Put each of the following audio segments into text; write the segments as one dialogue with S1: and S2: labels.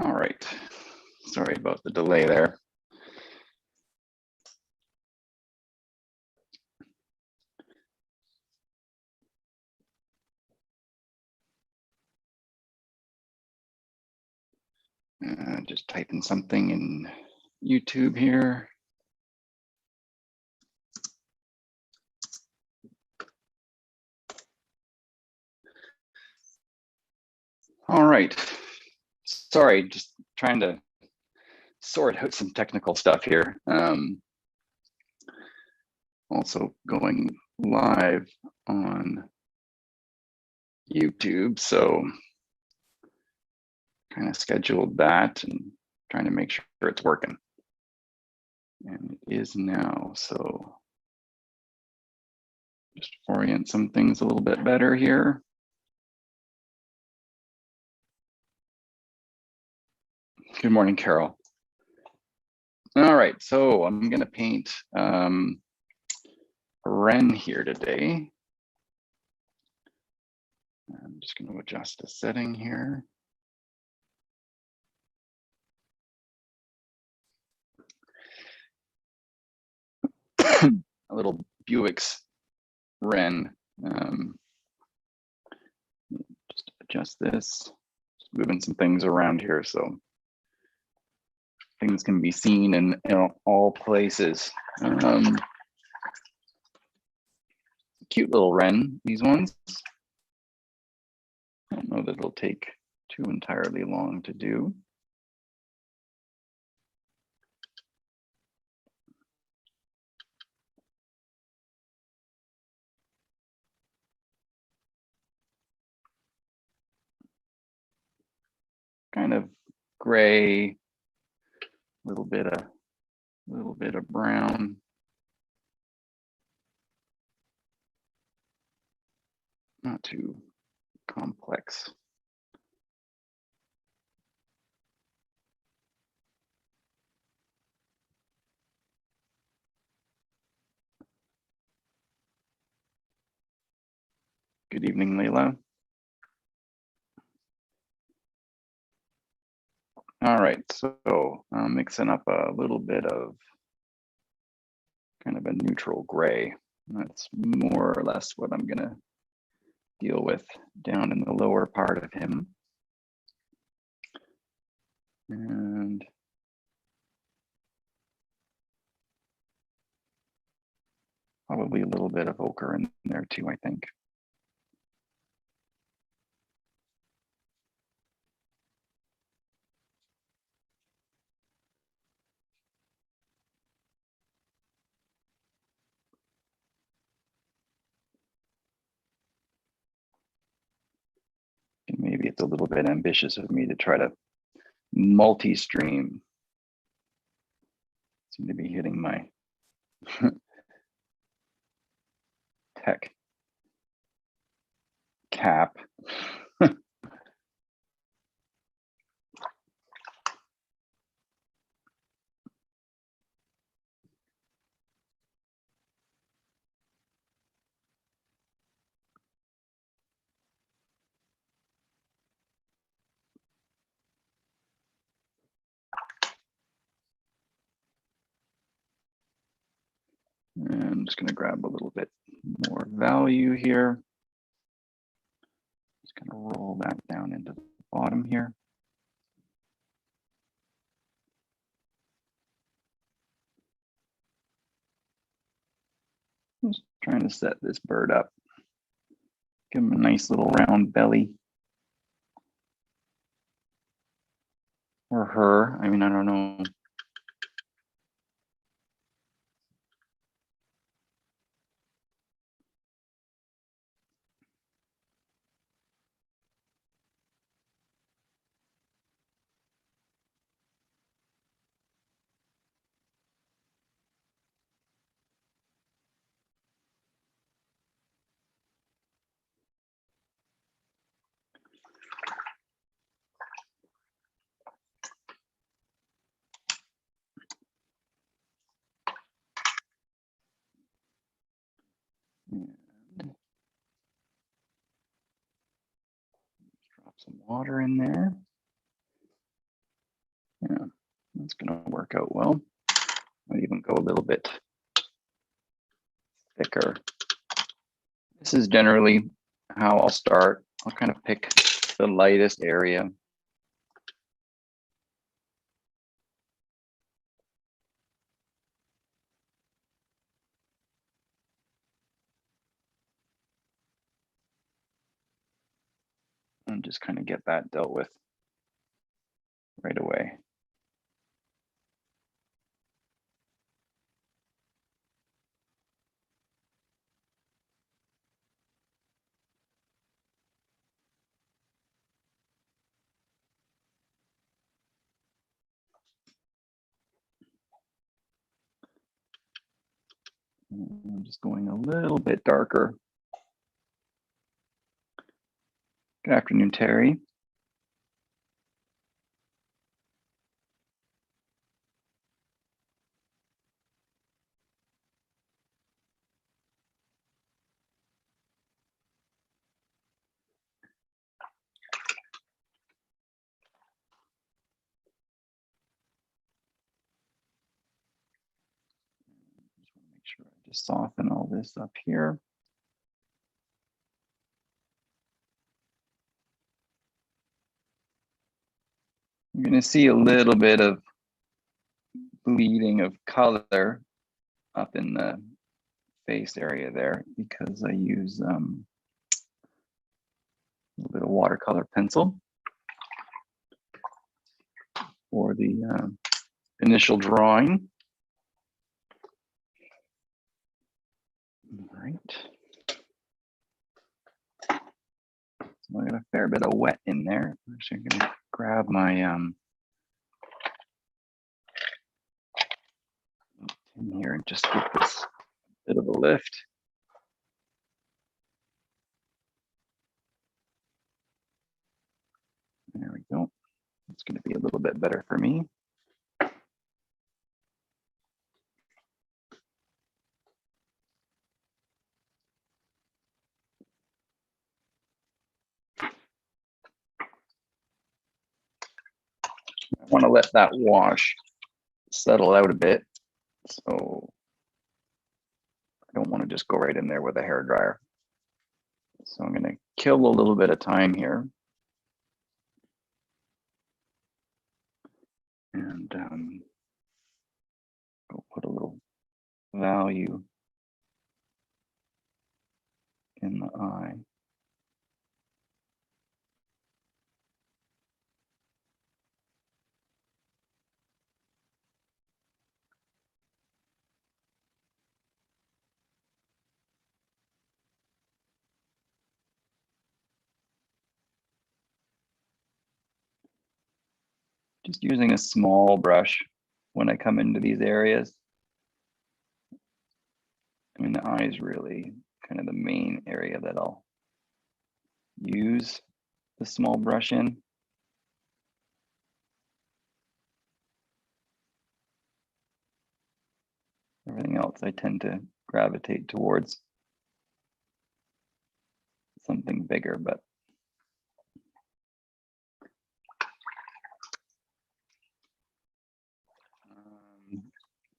S1: All right, sorry about the delay there. Just typing something in YouTube here. All right, sorry, just trying to sort out some technical stuff here. Also going live on YouTube, so kind of scheduled that and trying to make sure it's working. And it is now, so just orient some things a little bit better here. Good morning, Carol. All right, so I'm gonna paint a wren here today. I'm just gonna adjust the setting here. A little Buick's wren. Just adjust this, just moving some things around here so things can be seen in all places. Cute little wren, these ones. I don't know that it'll take too entirely long to do. Kind of gray, a little bit of brown. Not too complex. Good evening, Leila. All right, so I'm mixing up a little bit of kind of a neutral gray. That's more or less what I'm gonna deal with down in the lower part of him. And probably a little bit of ochre in there too, I think. And maybe it's a little bit ambitious of me to try to multi-stream. Seem to be hitting my tech cap. And I'm just going to grab a little bit more value here. Just going to roll that down into the bottom here. Just trying to set this bird up. Give him a nice little round belly. Or her, I mean, I don't know. And drop some water in there. work out well. Might even go a little bit thicker. This is generally how I'll start. I'll kind of pick the lightest area. And just kind of get that dealt with right away. I'm just going a little bit darker. Good afternoon, Terry. Just want to make sure I just soften all this up here. You're going to see a little bit of bleeding of color up in the face area there because I use a little bit of watercolor pencil for the initial drawing. All right. So I got a fair bit of wet in there. I'm actually going to grab my in here and just give this a bit of a lift. There we go. It's going to be a little bit better for me. I want to let that wash settle out a bit. So I don't want to just go right in there with a hair dryer. So I'm going to kill a little bit of time here. And go put a little value in the eye. Just using a small brush when I come into these areas. I mean, the eye is really kind of the main area that I'll use the small brush in. Everything else I tend to gravitate towards something bigger, but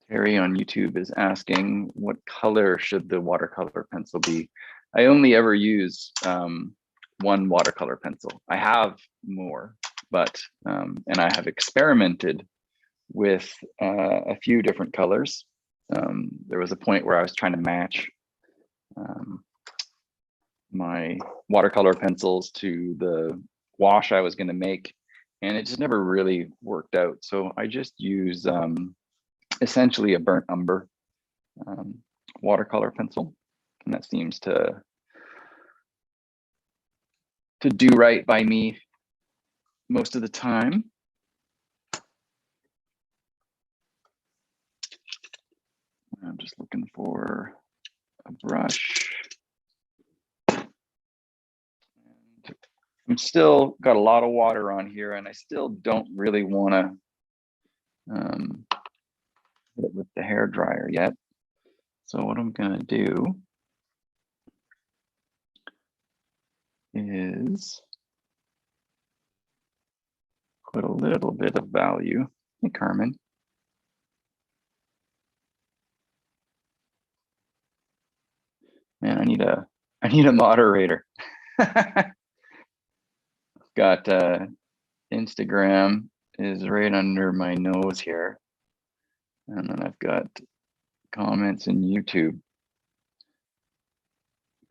S1: Terry on YouTube is asking, what color should the watercolor pencil be? I only ever use one watercolor pencil. I have more, but, and I have experimented with a few different colors. There was a point where I was trying to match my watercolor pencils to the wash I was going to make, and it just never really worked out. So I just use essentially a burnt umber watercolor pencil, and that seems to do right by me most of the time. I'm just looking for a brush. I'm still got a lot of water on here, and I still don't really want to hit it with the hair dryer yet. So what I'm gonna do is put a little bit of value. Hey, Carmen. Man, I need a moderator. Got Instagram is right under my nose here. And then I've got comments in YouTube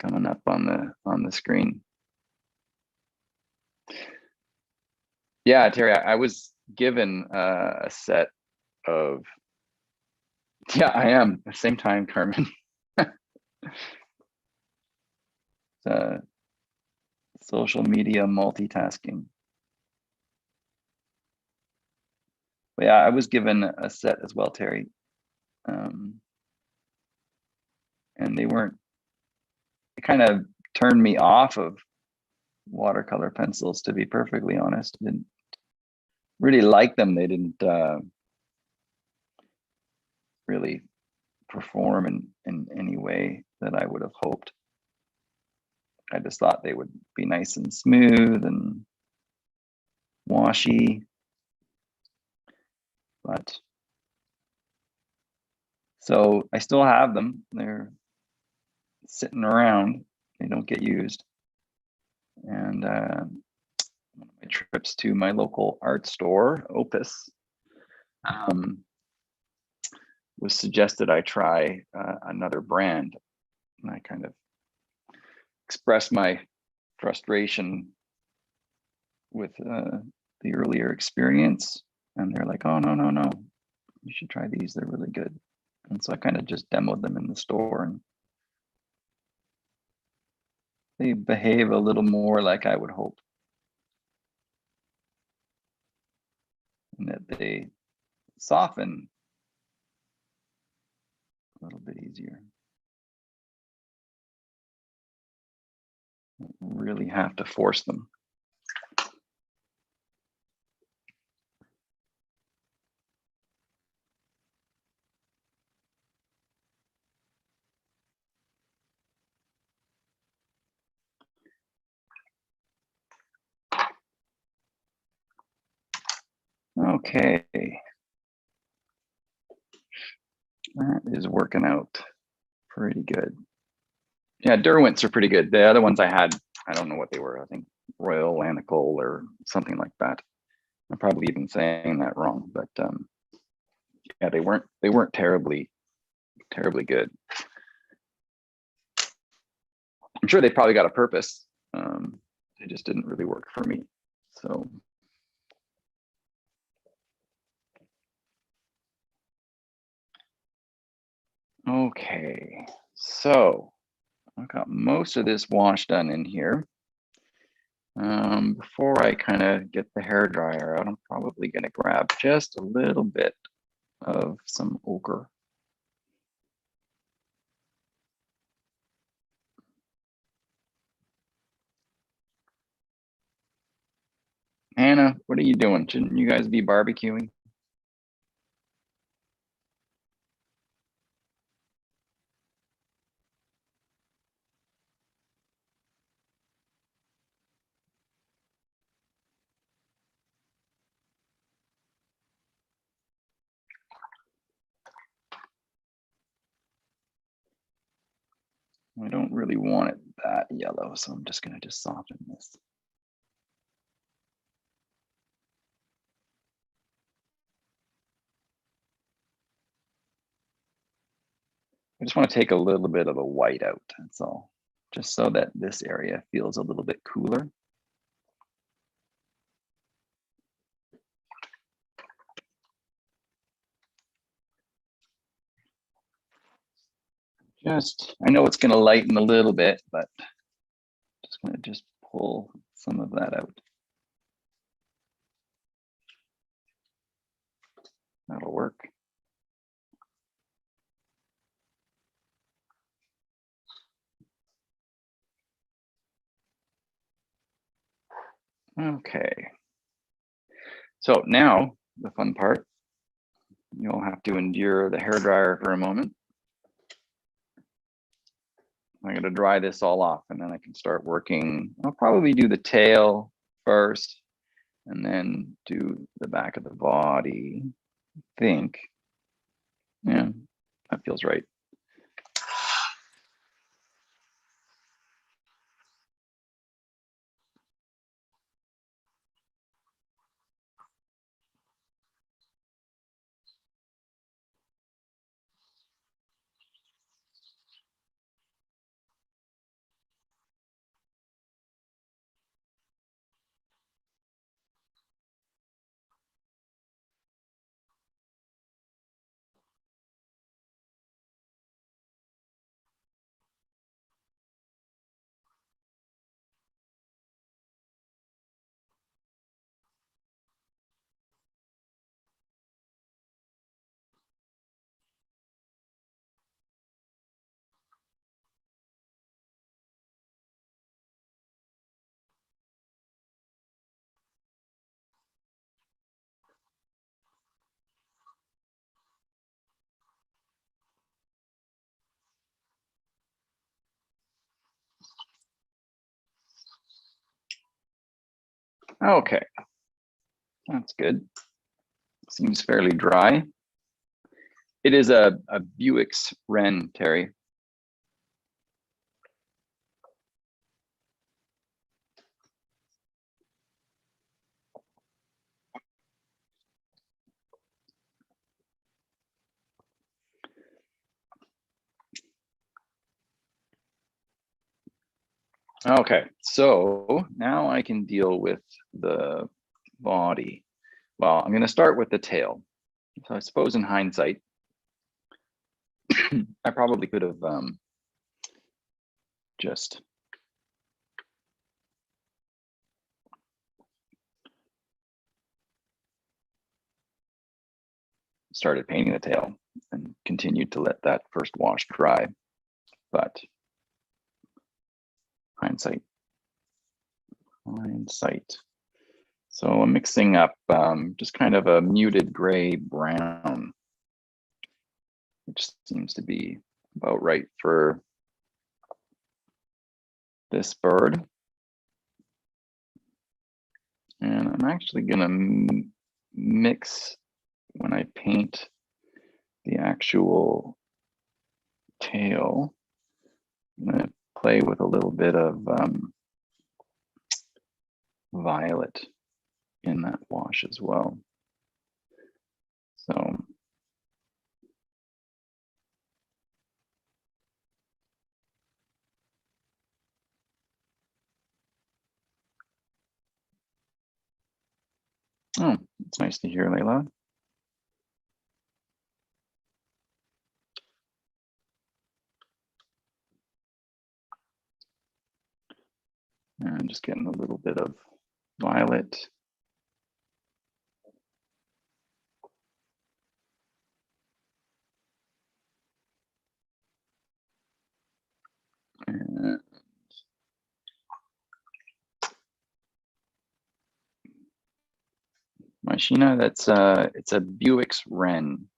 S1: coming up on the screen. Yeah, Terry, I was given a set of, yeah, I am, same time, Carmen. Social media multitasking. But yeah, I was given a set as well, Terry. And they weren't, it kind of turned me off of watercolor pencils, to be perfectly honest. Didn't really like them. They didn't really perform in any way that I would have hoped. I just thought they would be nice and smooth and washy. But so I still have them. They're sitting around. They don't get used. And one of my trips to my local art store, Opus, was suggested I try another brand. And I kind of expressed my frustration with the earlier experience. And they're like, oh, no, you should try these. They're really good. And so I kind of just demoed them in the store, and they behave a little more like I would hope. And that they soften a little bit easier. Don't really have to force them. Okay. That is working out pretty good. Yeah, Derwents are pretty good. The other ones I had, I don't know what they were. I think Royal Lanicle or something like that. I'm probably even saying that wrong, but yeah, they weren't terribly good. I'm sure they probably got a purpose. They just didn't really work for me. So okay, so I've got most of this wash done in here. Before I kind of get the hair dryer out, I'm probably going to grab just a little bit of some ochre. Anna, what are you doing? Shouldn't you guys be barbecuing? I don't really want it that yellow, so I'm just going to just soften this. I just want to take a little bit of the white out, that's all, just so that this area feels a little bit cooler. I know it's going to lighten a little bit, but just going to just pull some of that out. That'll work. Okay. So now the fun part, you'll have to endure the hair dryer for a moment. I'm going to dry this all off, and then I can start working. I'll probably do the tail first and then do the back of the body. I think. Yeah, that feels right. Okay, that's good. Seems fairly dry. It is a Buick's wren, Terry. Okay, so now I can deal with the body. Well, I'm going to start with the tail. So I suppose in hindsight, I probably could have just started painting the tail and continued to let that first wash dry. But hindsight. So I'm mixing up just kind of a muted gray brown, which seems to be about right for this bird. And I'm actually gonna mix when I paint the actual tail. I'm gonna play with a little bit of violet in that wash as well. So oh, it's nice to hear, Layla. And just getting a little bit of violet. And my Sheena, that's it's a Buick's wren.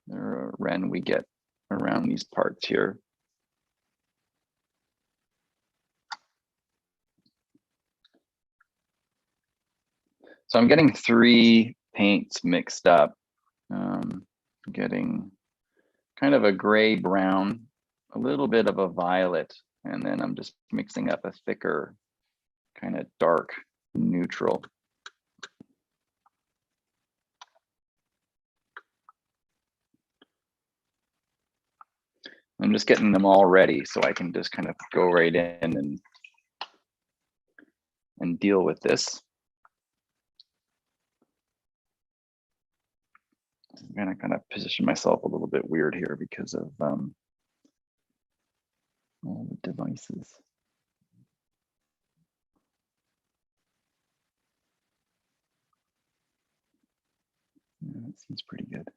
S1: They're a wren we get around these parts here. So I'm getting 3 paints mixed up. Getting kind of a gray brown, a little bit of a violet, and then I'm just mixing up a thicker kind of dark neutral. I'm just getting them all ready so I can just kind of go right in and deal with this. I'm gonna kind of position myself a little bit weird here because of all the devices. Yeah, that seems pretty good.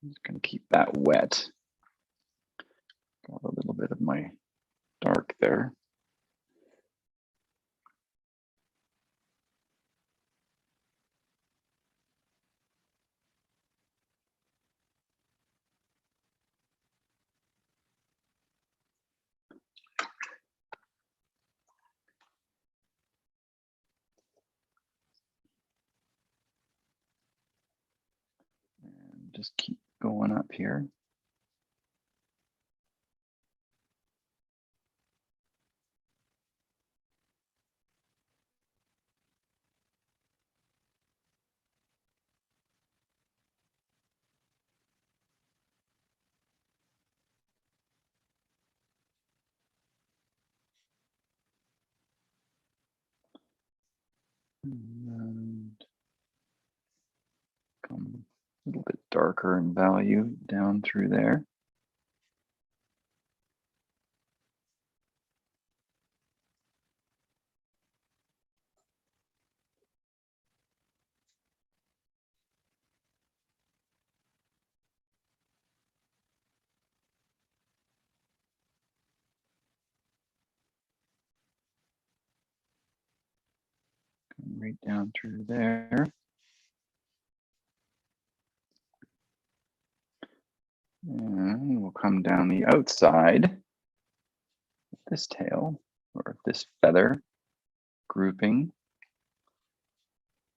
S1: I'm just gonna keep that wet. Got a little bit of my dark there. And just keep going up here. And come a little bit darker in value down through there. right down through there. And we'll come down the outside of this tail, or this feather grouping,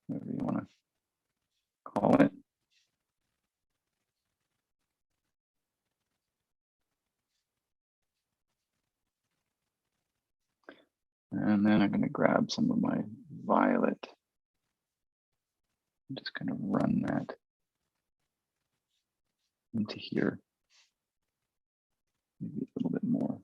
S1: whatever you want to call it. And then I'm going to grab some of my violet. I'm just going to run that into here, maybe a little bit more.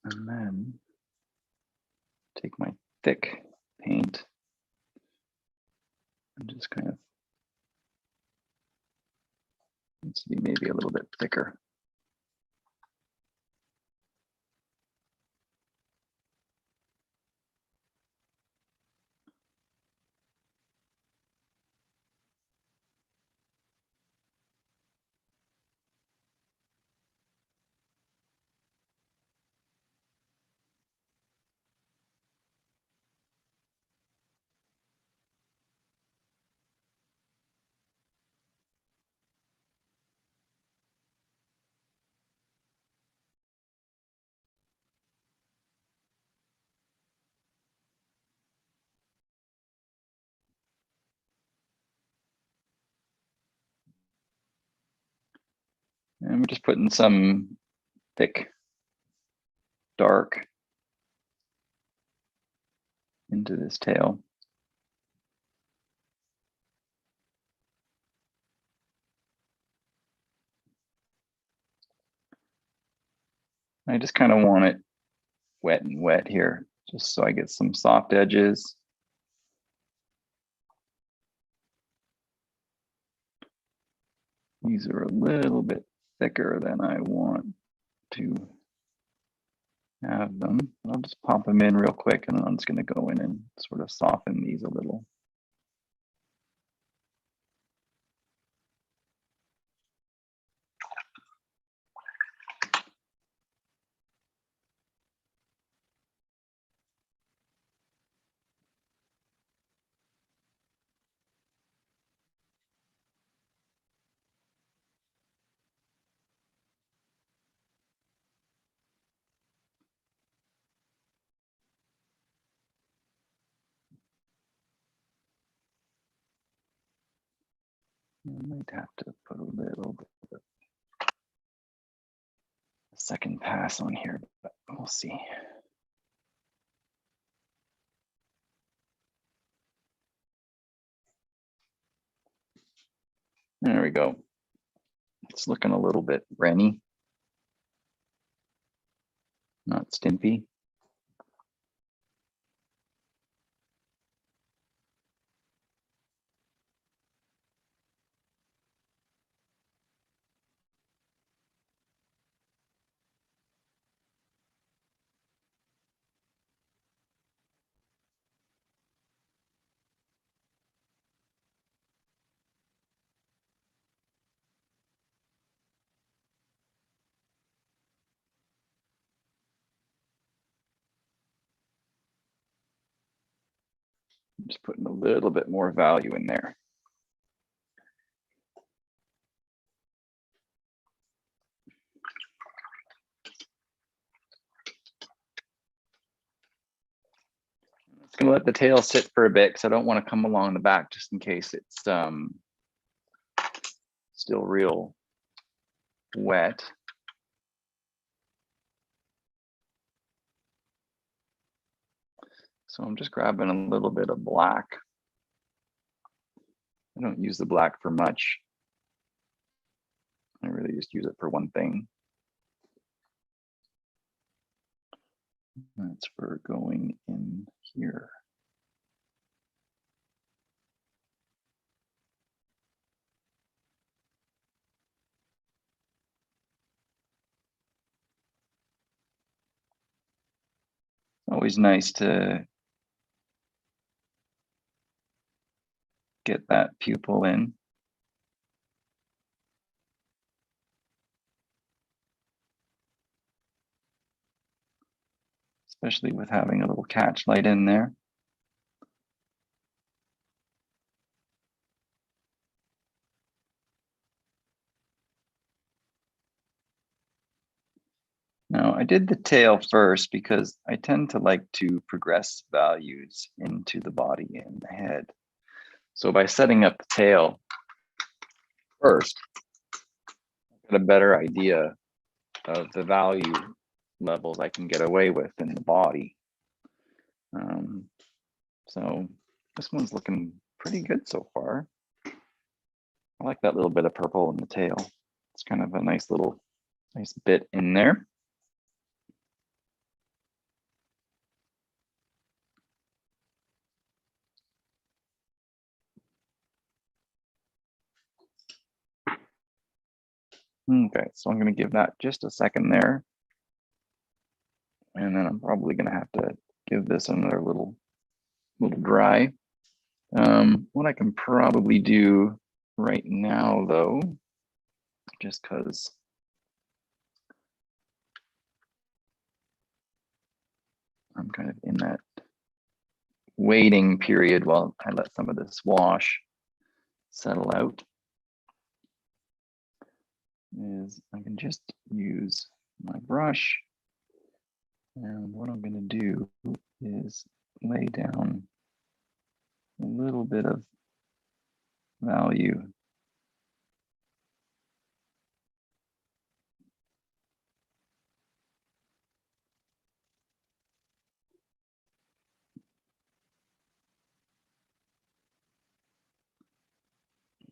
S1: And then take my thick paint and just kind of, needs to be maybe a little bit thicker. And we're just putting some thick, dark into this tail. I just kind of want it wet and wet here, just so I get some soft edges. These are a little bit thicker than I want to have them. I'll just pop them in real quick, and then I'm just going to go in and sort of soften these a little. I might have to put a little bit of a second pass on here, but we'll see. There we go. It's looking a little bit wrenny, not stimpy. Just putting a little bit more value in there. It's gonna let the tail sit for a bit because I don't want to come along the back just in case it's still real wet. So I'm just grabbing a little bit of black. I don't use the black for much. I really just use it for one thing. That's for going in here. always nice to get that pupil in. Especially with having a little catch light in there. Now, I did the tail first because I tend to like to progress values into the body and the head. So by setting up the tail first, I get a better idea of the value levels I can get away with in the body. So this one's looking pretty good so far. I like that little bit of purple in the tail. It's kind of a nice bit in there. Okay, so I'm going to give that just a second there. And then I'm probably going to have to give this another little dry. What I can probably do right now, though, just because I'm kind of in that waiting period while I let some of this wash settle out, is I can just use my brush. And what I'm going to do is lay down a little bit of value.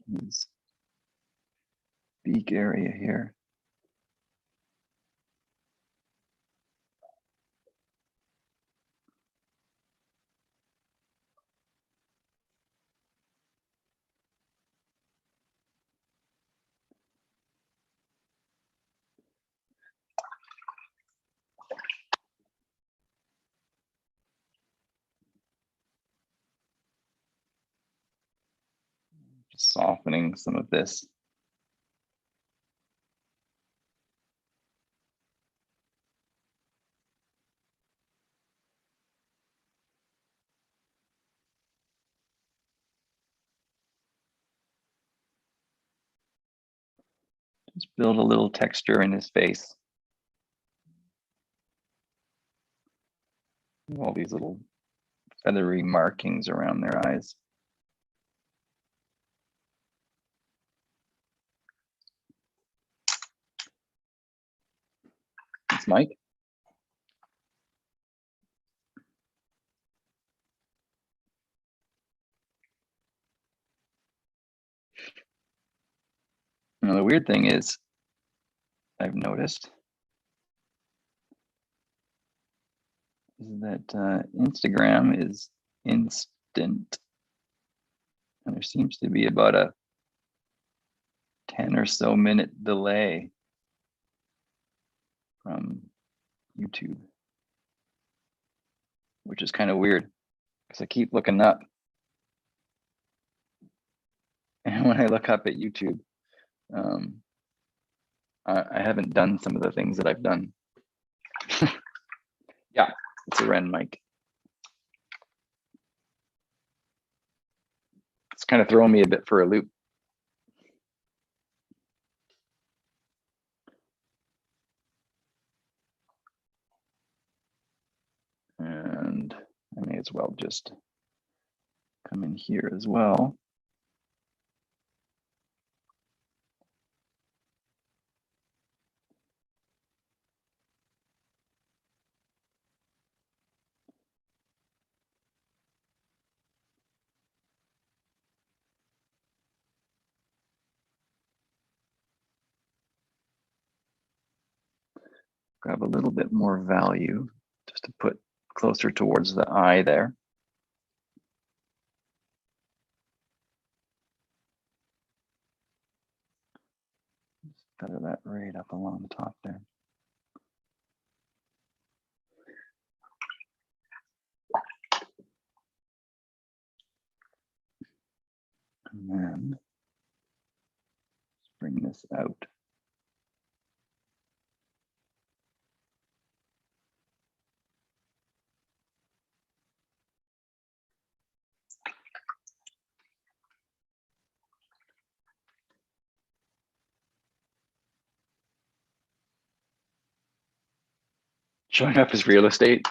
S1: This beak area here. Just softening some of this. Just build a little texture in his face. All these little feathery markings around their eyes. It's Mike. Now, the weird thing is, I've noticed, is that Instagram is instant. And there seems to be about a 10 or so minute delay from YouTube, which is kind of weird because I keep looking up. And when I look up at YouTube, I haven't done some of the things that I've done. Yeah, it's a wren, Mike. It's kind of throwing me a bit for a loop. And I may as well just come in here as well. Grab a little bit more value just to put closer towards the eye there. Just feather that right up along the top there. And then let's bring this out. Showing up as real estate.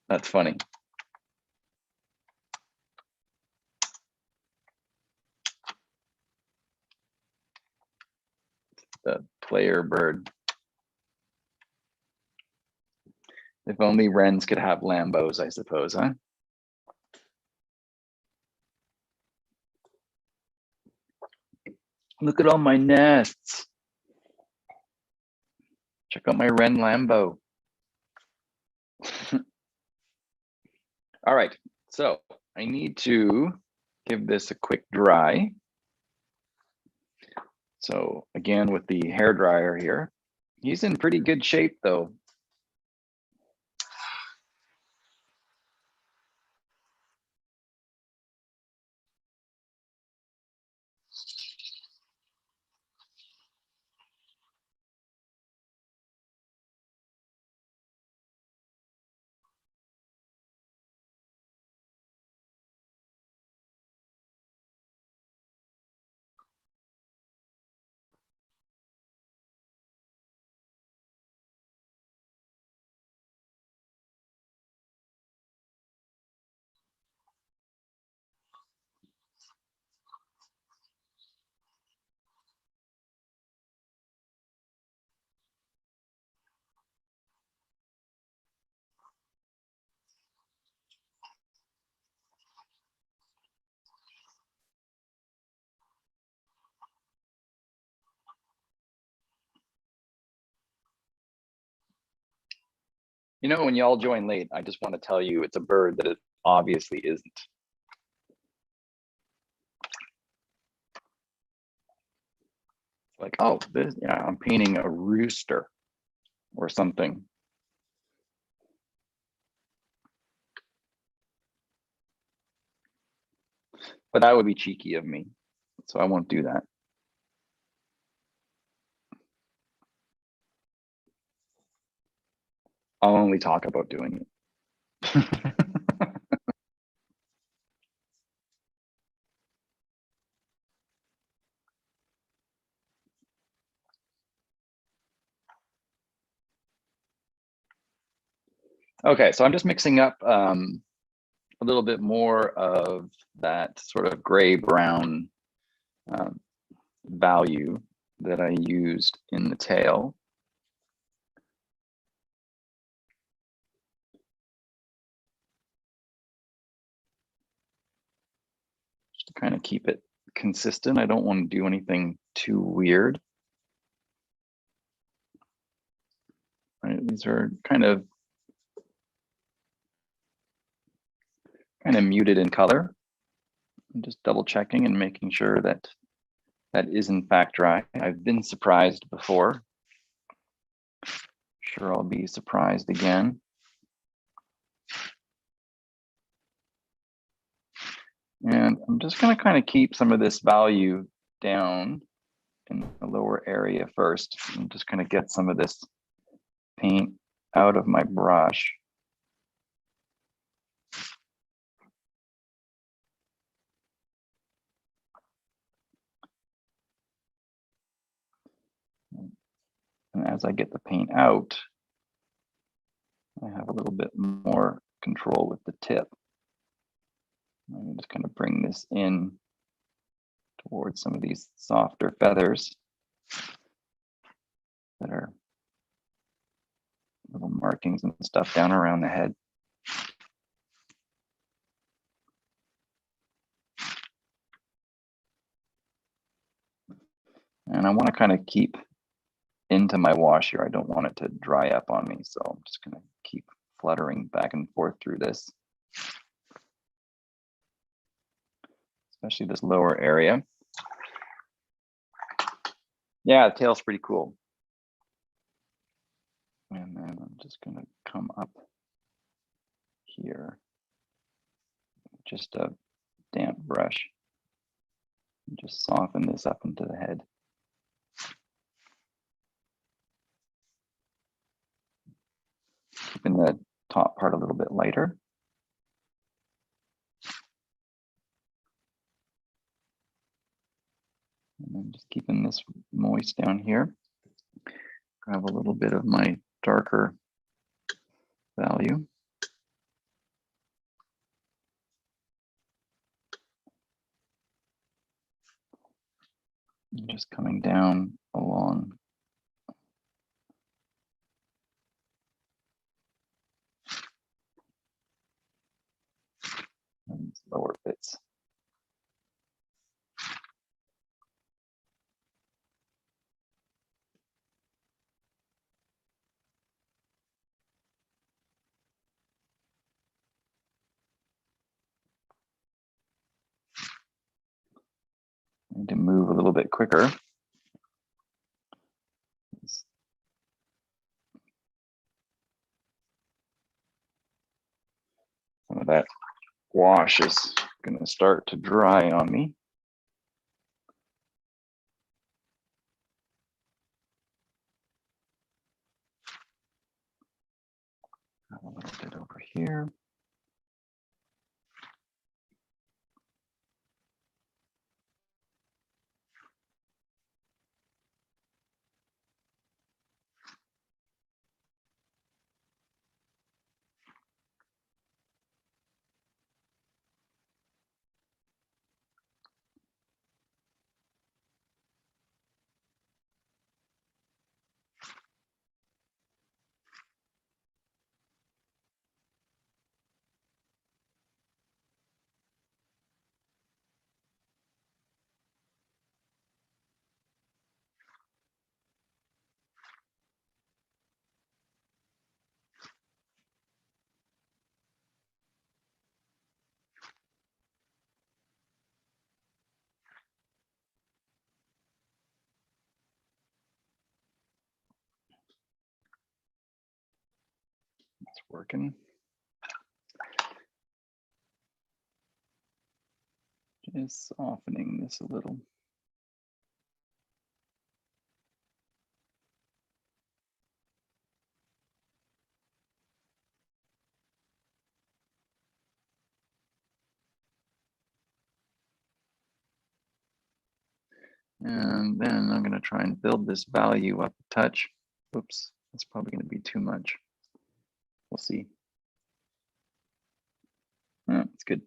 S1: That's funny. The player bird. If only wrens could have Lambos, I suppose, huh? Look at all my nests. Check out my wren Lambo. All right, so I need to give this a quick dry. So again, with the hair dryer here, he's in pretty good shape though. You know, when y'all join late, I just want to tell you it's a bird that it obviously isn't. Like, oh, this, yeah, I'm painting a rooster or something. But that would be cheeky of me, so I won't do that. I'll only talk about doing it. Okay, so I'm just mixing up a little bit more of that sort of gray brown value that I used in the tail. Just to kind of keep it consistent. I don't want to do anything too weird. Right, these are kind of muted in color. I'm just double checking and making sure that that is in fact dry. I've been surprised before. Sure, I'll be surprised again. And I'm just going to kind of keep some of this value down in the lower area first, and just kind of get some of this paint out of my brush. And as I get the paint out, I have a little bit more control with the tip. I'm just kind of bring this in towards some of these softer feathers that are little markings and stuff down around the head. And I want to kind of keep into my wash here. I don't want it to dry up on me, so I'm just going to keep fluttering back and forth through this, especially this lower area. Yeah, the tail's pretty cool. And then I'm just going to come up here, just a damp brush, and just soften this up into the head. Keeping the top part a little bit lighter. And then just keeping this moist down here. Grab a little bit of my darker value. And just coming down along these lower bits. I need to move a little bit quicker. Some of that wash is going to start to dry on me. A little bit over here. It's working. Just softening this a little. And then I'm going to try and build this value up a touch. Oops, that's probably going to be too much. We'll see. Oh, it's good.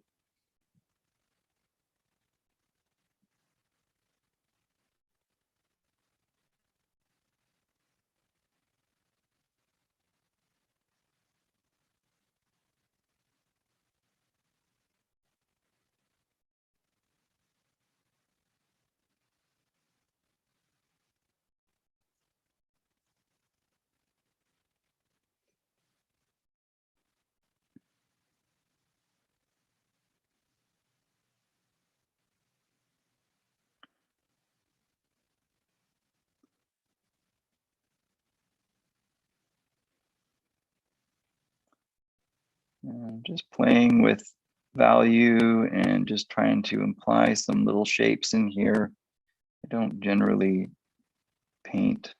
S1: Just playing with value and just trying to imply some little shapes in here. I don't generally paint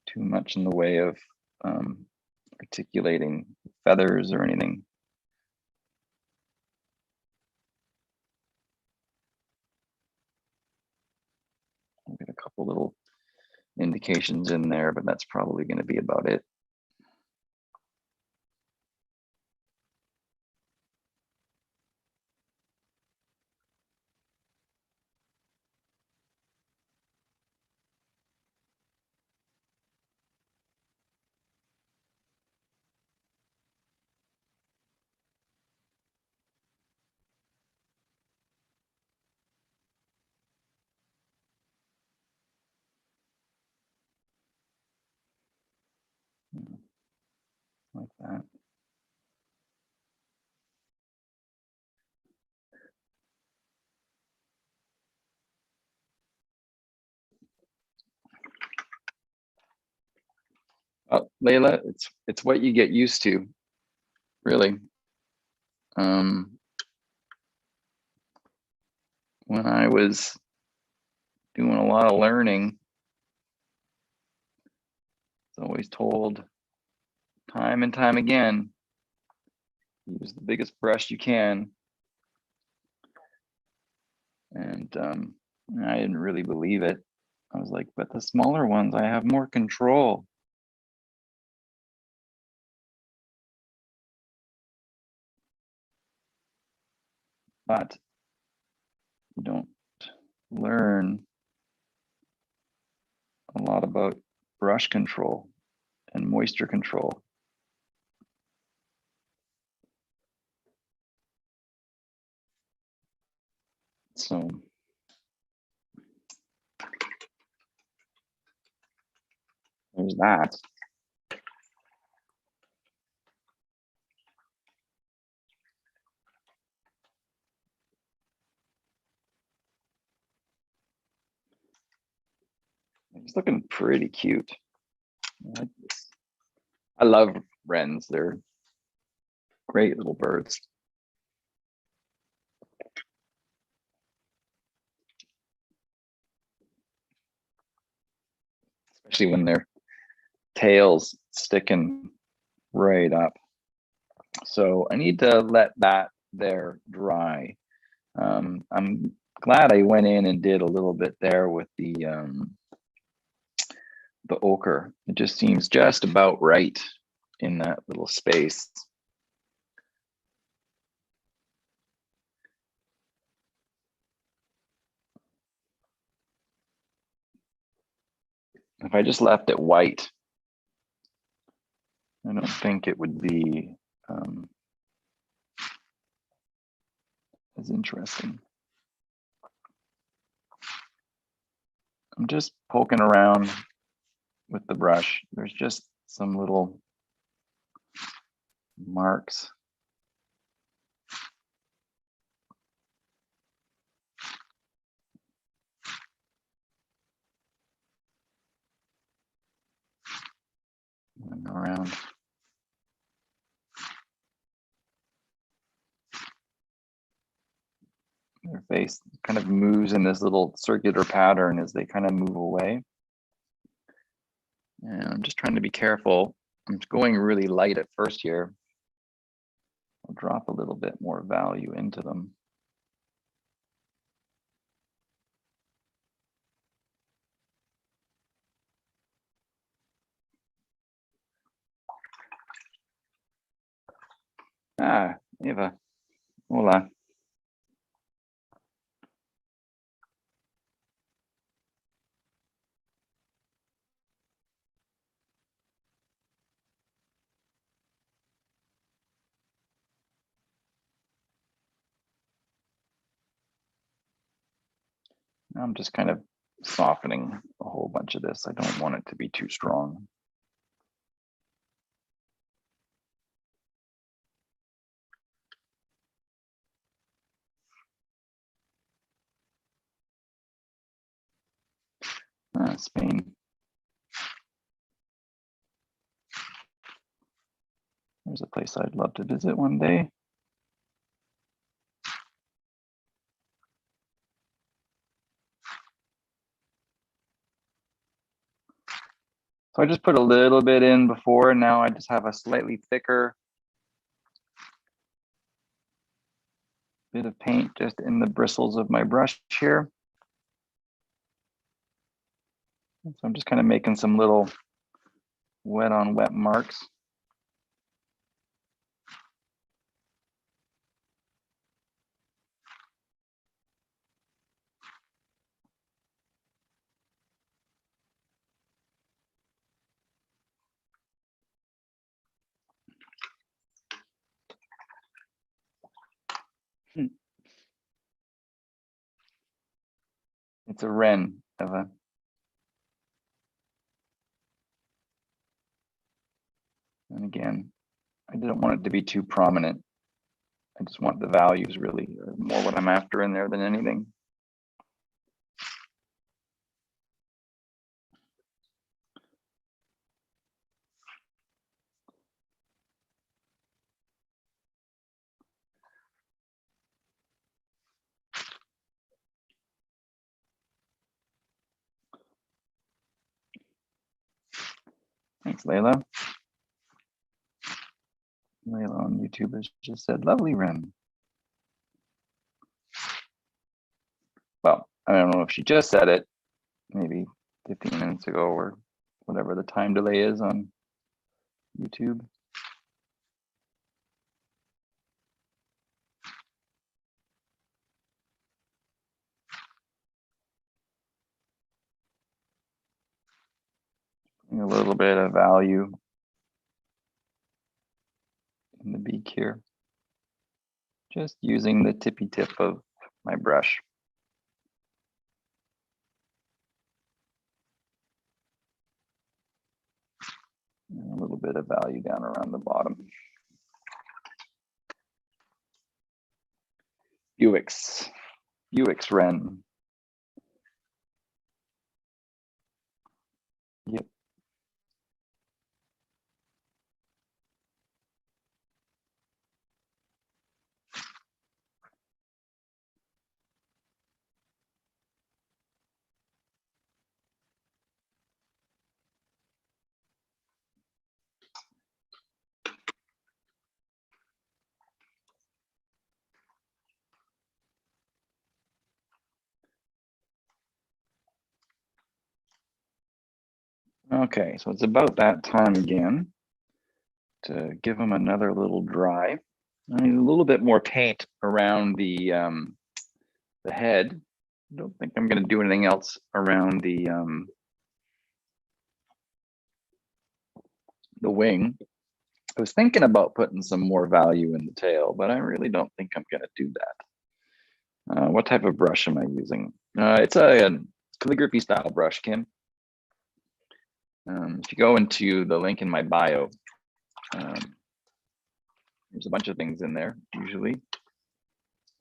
S1: too much in the way of articulating feathers or anything. I'll get a couple little indications in there, but that's probably going to be about it. Layla, it's what you get used to, really. When I was doing a lot of learning, it's always told time and time again, use the biggest brush you can. And I didn't really believe it. I was like, but the smaller ones, I have more control. But you don't learn a lot about brush control and moisture control. So there's that. It's looking pretty cute. I love wrens. They're great little birds. Especially when their tails sticking right up. So I need to let that there dry. I'm glad I went in and did a little bit there with the ochre. It just seems just about right in that little space. If I just left it white, I don't think it would be as interesting. I'm just poking around with the brush. There's just some little marks. Around. Their face kind of moves in this little circular pattern as they kind of move away. And I'm just trying to be careful. I'm going really light at first here. I'll drop a little bit more value into them. Ah, Eva, hola. I'm just kind of softening a whole bunch of this. I don't want it to be too strong. Spain. There's a place I'd love to visit one day. So I just put a little bit in before, and now I just have a slightly thicker bit of paint just in the bristles of my brush here. So I'm just kind of making some little wet on wet marks. It's a wren, Eva. And again, I didn't want it to be too prominent. I just want the values really more what I'm after in there than anything. Thanks, Layla. Layla on YouTube has just said, lovely wren. Well, I don't know if she just said it, maybe 15 minutes ago or whatever the time delay is on YouTube. A little bit of value in the beak here. Just using the tippy tip of my brush. And a little bit of value down around the bottom. Buick's wren. Yep. Okay, so it's about that time again to give them another little dry. I need a little bit more paint around the head. I don't think I'm going to do anything else around the wing. I was thinking about putting some more value in the tail, but I really don't think I'm going to do that. What type of brush am I using? It's a calligraphy style brush, Kim. If you go into the link in my bio, there's a bunch of things in there, usually.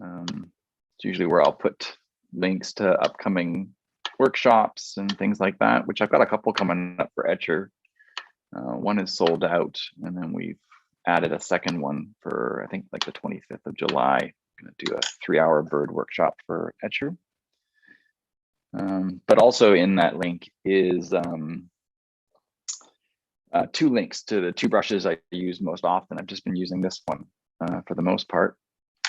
S1: It's usually where I'll put links to upcoming workshops and things like that, which I've got a couple coming up for Etcher. One is sold out, and then we've added a second one for, I think, like the 25th of July. I'm going to do a 3-hour bird workshop for Etcher. But also in that link is 2 links to the 2 brushes I use most often. I've just been using this one for the most part.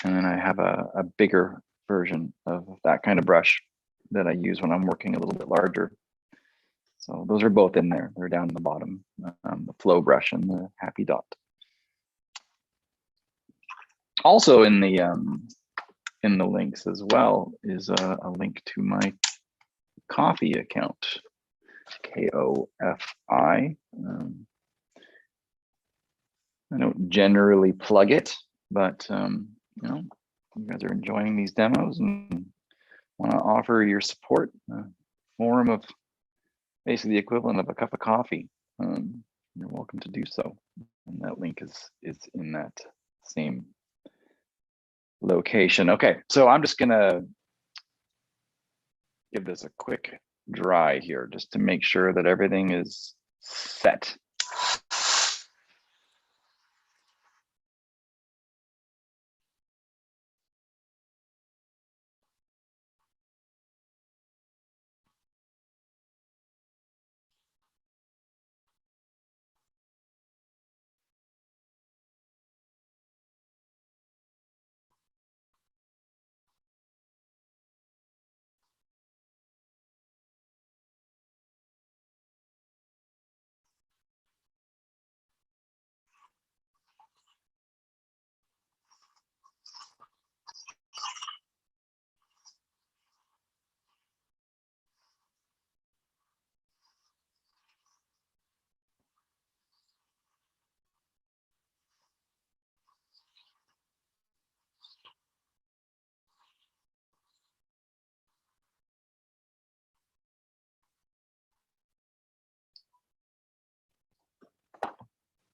S1: And then I have a bigger version of that kind of brush that I use when I'm working a little bit larger. So those are both in there. They're down in the bottom, the flow brush and the happy dot. Also in the links as well is a link to my Ko-fi account, K-O-F-I. I don't generally plug it, but you know, you guys are enjoying these demos and want to offer your support, form of basically the equivalent of a cup of coffee, you're welcome to do so. And that link is in that same location. Okay, so I'm just gonna give this a quick dry here just to make sure that everything is set.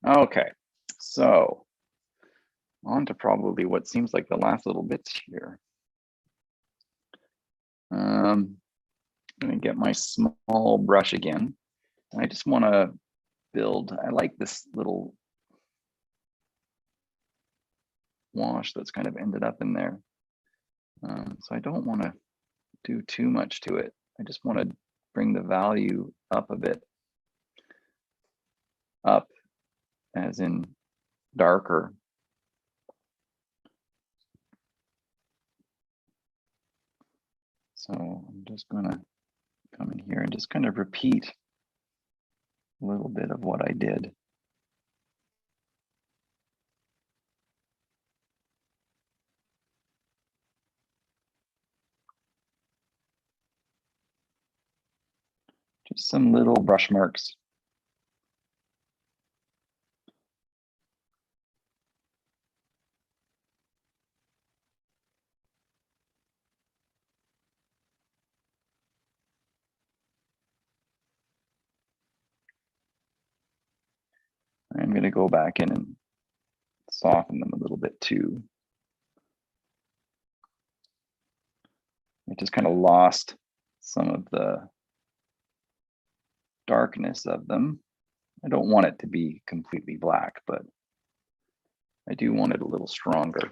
S1: Okay, so on to probably what seems like the last little bits here. I'm gonna get my small brush again. And I just want to build, I like this little wash that's kind of ended up in there. So I don't want to do too much to it. I just want to bring the value up a bit. up, as in darker. So I'm just gonna come in here and just kind of repeat a little bit of what I did. Just some little brush marks. I'm going to go back in and soften them a little bit too. I just kind of lost some of the darkness of them. I don't want it to be completely black, but I do want it a little stronger.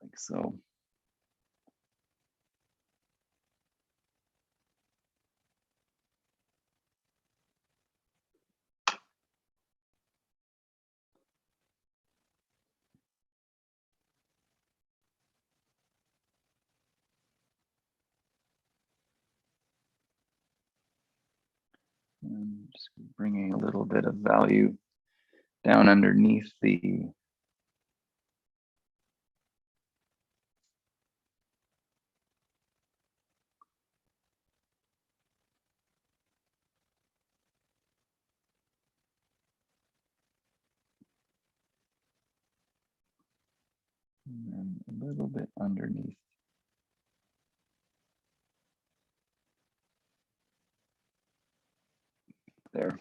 S1: Like so. And just bringing a little bit of value down underneath the and a little bit underneath there.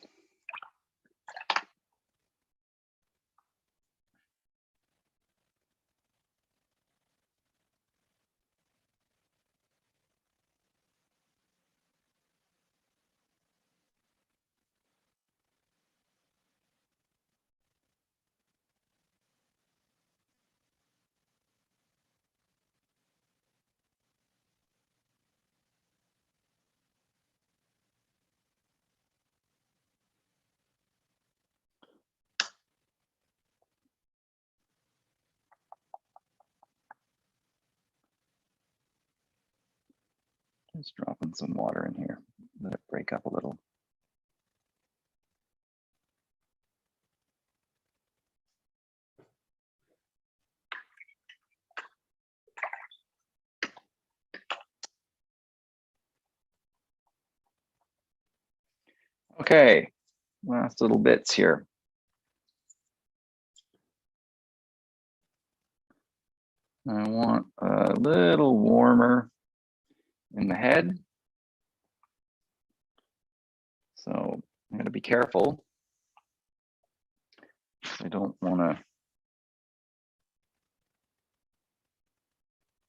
S1: Just dropping some water in here, let it break up a little. Okay, last little bits here. I want a little warmer in the head. So I'm going to be careful. I don't want to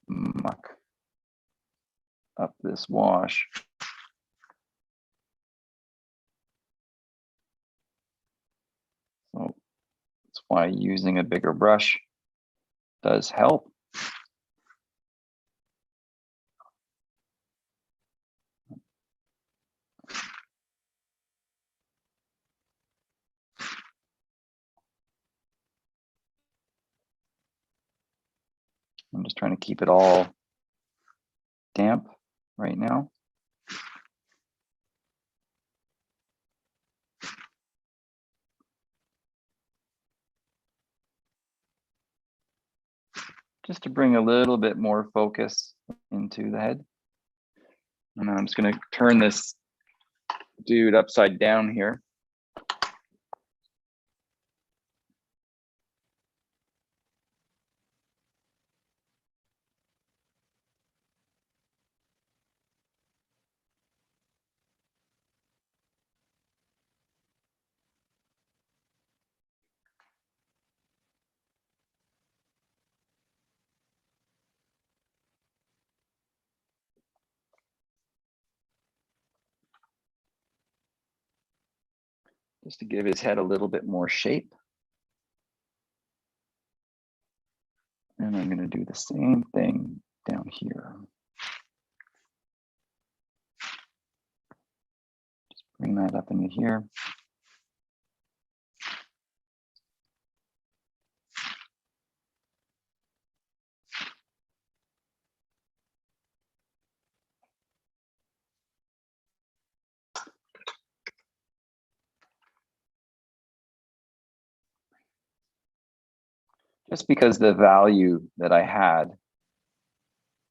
S1: muck up this wash. So that's why using a bigger brush does help. I'm just trying to keep it all damp right now. Just to bring a little bit more focus into the head. And I'm just going to turn this dude upside down here. just to give his head a little bit more shape. And I'm going to do the same thing down here. Just bring that up into here. Just because the value that I had,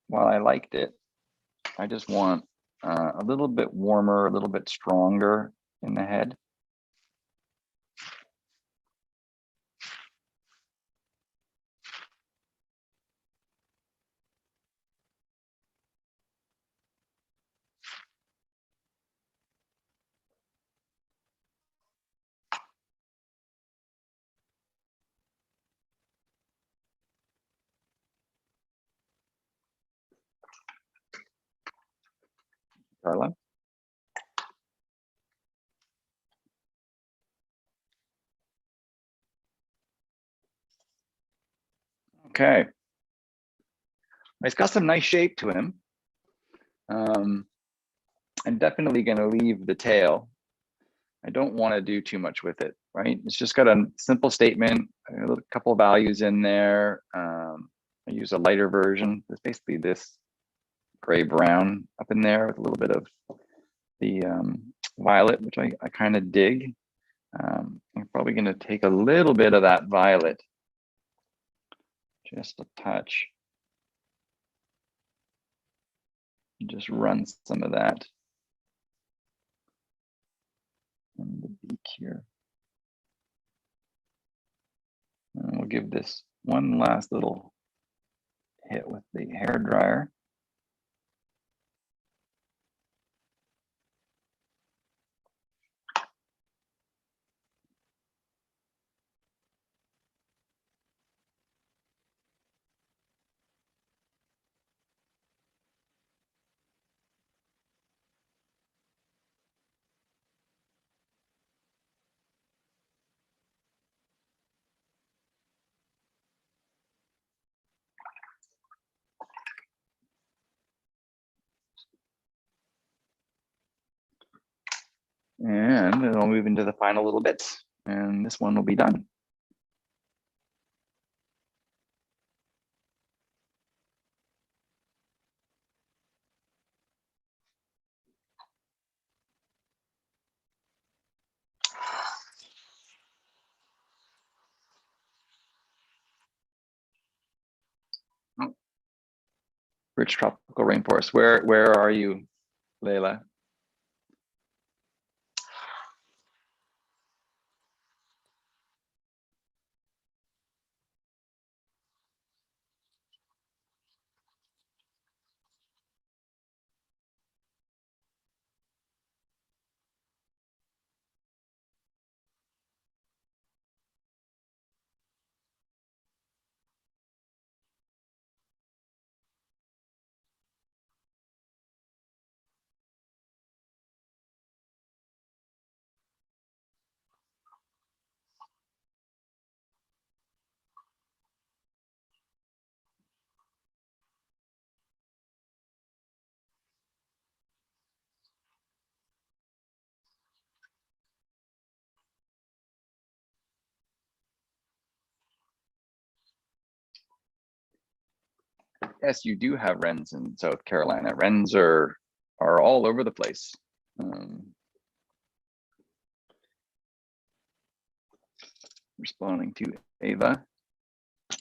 S1: while I liked it, I just want a little bit warmer, a little bit stronger in the head. Carla? Okay. He's got some nice shape to him. I'm definitely going to leave the tail. I don't want to do too much with it, right? It's just got a simple statement, a couple of values in there. I use a lighter version. It's basically this gray brown up in there with a little bit of the violet, which I kind of dig. I'm probably going to take a little bit of that violet, just a touch, and just run some of that on the beak here. And we'll give this one last little hit with the hair dryer. And then I'll move into the final little bits, and this one will be done. Oh, rich tropical rainforest. Where are you, Layla? Yes, you do have wrens in South Carolina. Wrens are all over the place. Responding to Ava. I'm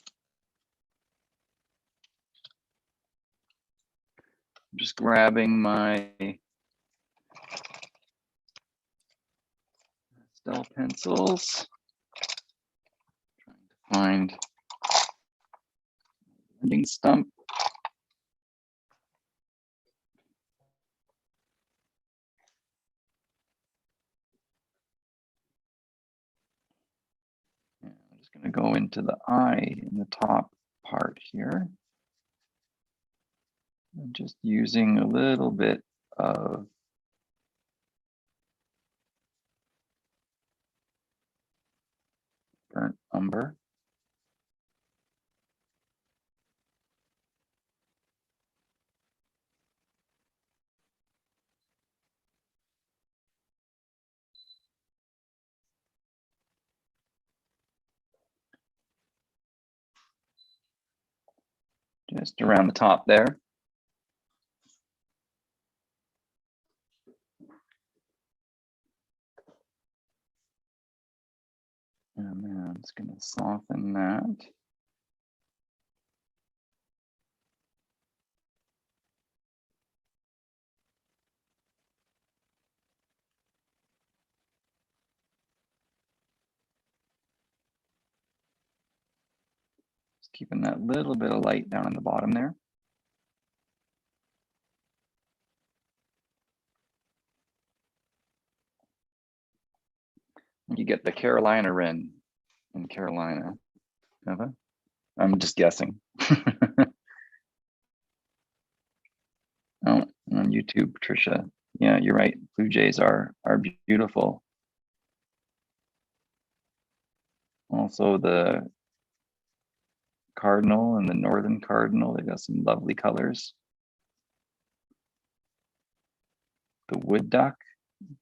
S1: just grabbing my pastel pencils. Trying to find ending stump. I'm just going to go into the eye in the top part here. I'm just using a little bit of burnt umber. Just around the top there. And then I'm just going to soften that. Just keeping that little bit of light down on the bottom there. You get the Carolina wren in Carolina. I'm just guessing. Oh, on YouTube, Patricia. Yeah, you're right. Blue jays are beautiful. Also the cardinal and the northern cardinal, they got some lovely colors. The wood duck,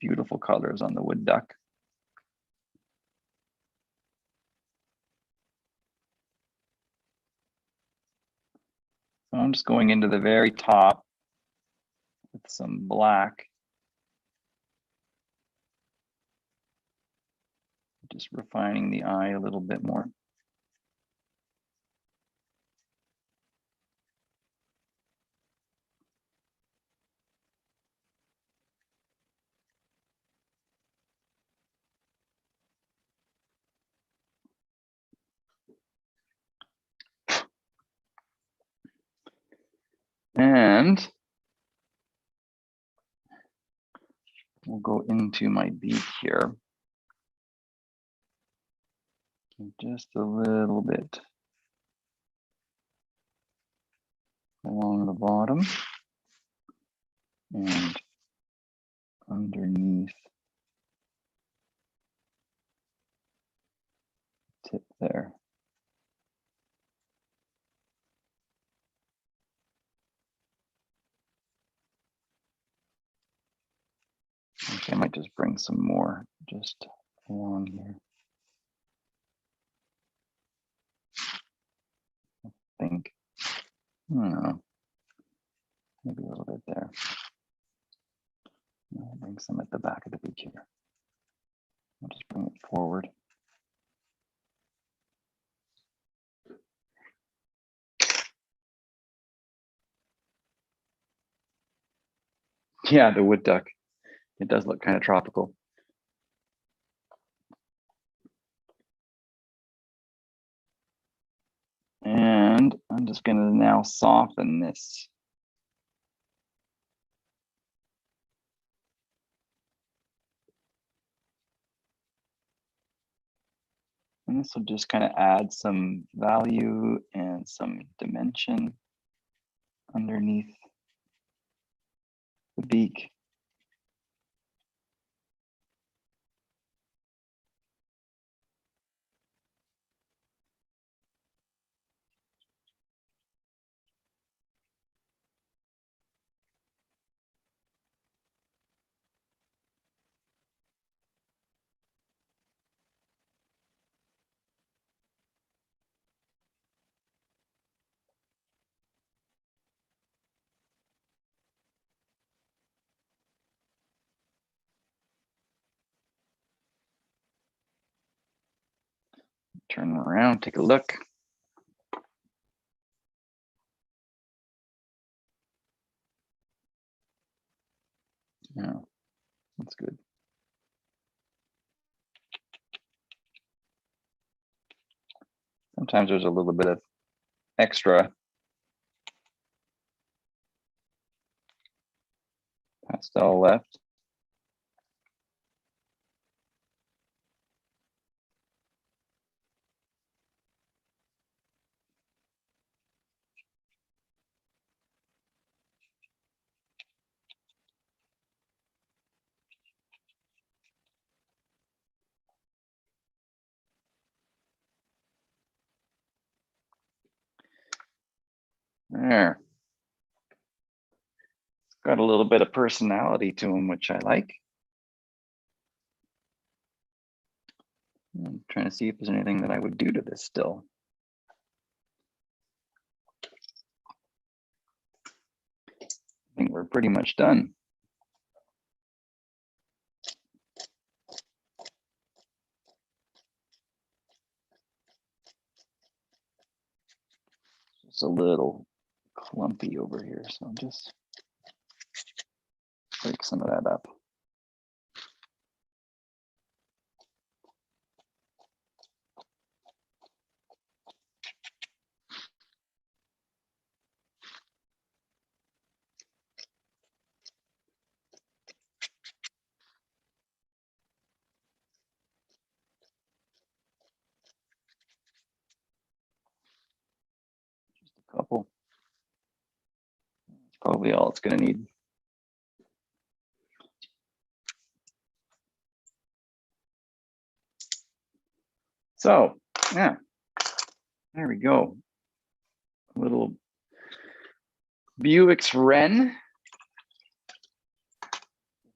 S1: beautiful colors on the wood duck. So I'm just going into the very top with some black. Just refining the eye a little bit more. And we'll go into my beak here. Just a little bit along the bottom and underneath the tip there. Okay, I might just bring some more just along here. I think, I don't know, maybe a little bit there. I'll bring some at the back of the beak here. I'll just bring it forward. Yeah, the wood duck. It does look kind of tropical. And I'm just going to now soften this. And this will just kind of add some value and some dimension underneath the beak. Turn around, take a look. Yeah, that's good. Sometimes there's a little bit of extra pastel left. There. Got a little bit of personality to him, which I like. I'm trying to see if there's anything that I would do to this still. I think we're pretty much done. It's a little clumpy over here, so I'll just break some of that up. Just a couple. It's probably all it's going to need. So, yeah, there we go. A little Buick's Wren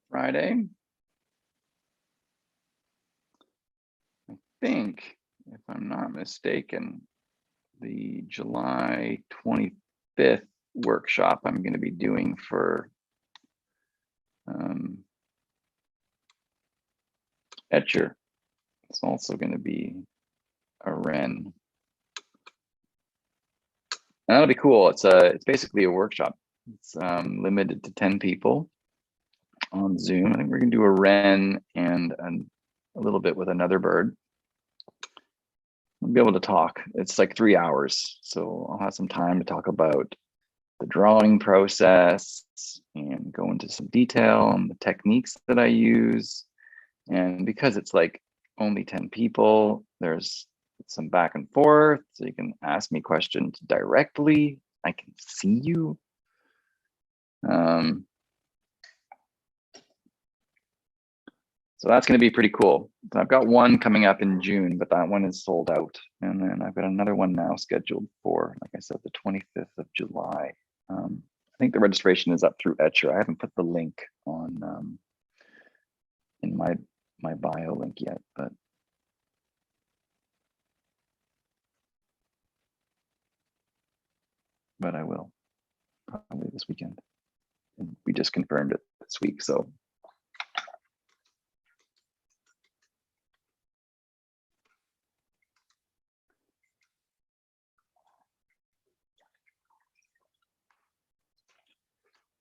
S1: Friday. I think, if I'm not mistaken, the July 25th workshop I'm going to be doing for Etcher. It's also going to be a wren. And that'll be cool. It's basically a workshop. It's limited to 10 people on Zoom. I think we're going to do a wren and a little bit with another bird. We'll be able to talk. It's like 3 hours, so I'll have some time to talk about the drawing process and go into some detail on the techniques that I use. And because it's like only 10 people, there's some back and forth, so you can ask me questions directly. I can see you. So that's going to be pretty cool. I've got one coming up in June, but that one is sold out. And then I've got another one now scheduled for, like I said, the 25th of July. I think the registration is up through Etcher. I haven't put the link on in my bio link yet, but I will probably this weekend. And we just confirmed it this week, so.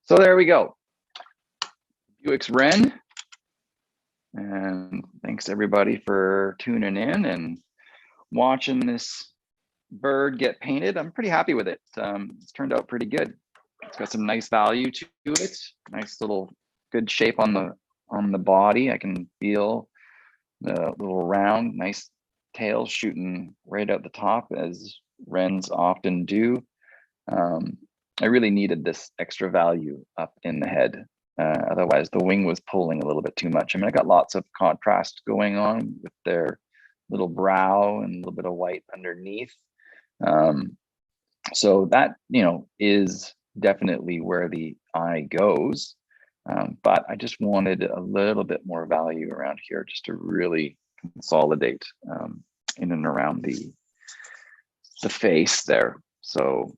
S1: So there we go. Buick's Wren. And thanks everybody for tuning in and watching this bird get painted. I'm pretty happy with it. It's turned out pretty good. It's got some nice value to it. Nice little good shape on the body. I can feel the little round, nice tail shooting right out the top, as wrens often do. I really needed this extra value up in the head. Otherwise, the wing was pulling a little bit too much. I mean, I got lots of contrast going on with their little brow and a little bit of white underneath. So that, is definitely where the eye goes. But I just wanted a little bit more value around here just to really consolidate in and around the face there. So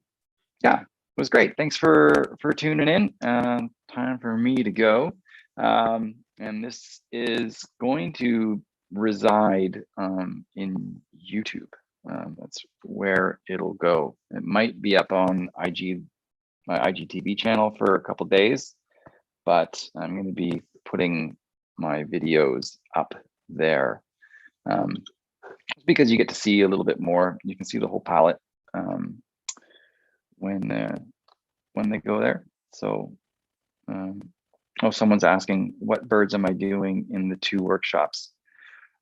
S1: yeah, it was great. Thanks for tuning in. Time for me to go. And this is going to reside in YouTube. That's where it'll go. It might be up on my IGTV channel for a couple days, but I'm going to be putting my videos up there because you get to see a little bit more. You can see the whole palette when they go there. So, someone's asking, what birds am I doing in the 2 workshops?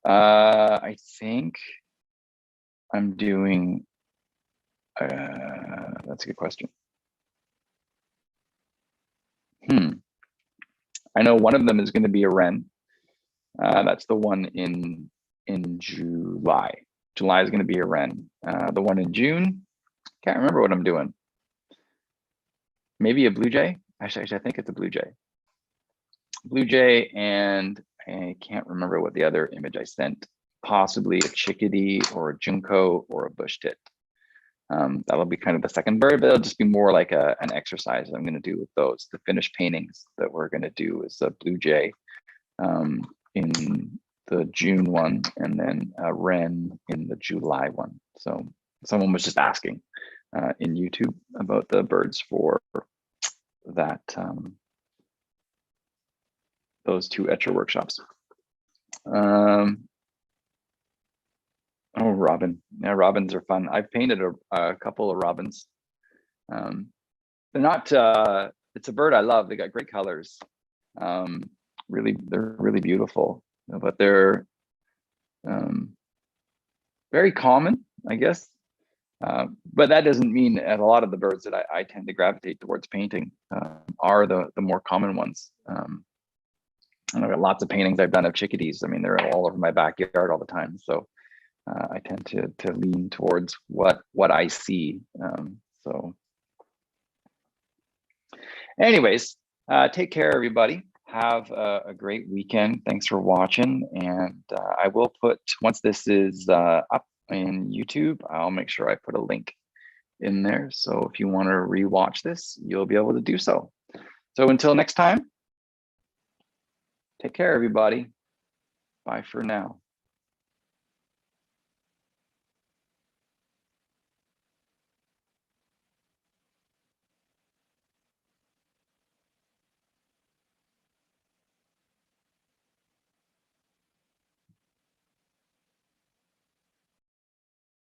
S1: I think I'm doing, that's a good question. I know one of them is going to be a wren. That's the one in July. July is going to be a wren. The one in June, can't remember what I'm doing. maybe a blue jay. Actually, I think it's a blue jay. Blue jay, and I can't remember what the other image I sent. Possibly a chickadee or a junco or a bush tit. That'll be kind of the second bird, but it'll just be more like an exercise I'm going to do with those. The finished paintings that we're going to do is a blue jay in the June one, and then a wren in the July one. So someone was just asking in YouTube about the birds for that, those two etcher workshops. Oh, robin. Yeah, robins are fun. I've painted a couple of robins. They're not, it's a bird I love. They got great colors. Really, they're really beautiful, but they're very common, I guess. But that doesn't mean that a lot of the birds that I tend to gravitate towards painting are the more common ones. And I've got lots of paintings I've done of chickadees. I mean, they're all over my backyard all the time. So I tend to lean towards what I see. So anyways, take care, everybody. Have a great weekend. Thanks for watching. And I will put, once this is up in YouTube, I'll make sure I put a link in there. So if you want to rewatch this, you'll be able to do so. So until next time, take care, everybody. Bye for now.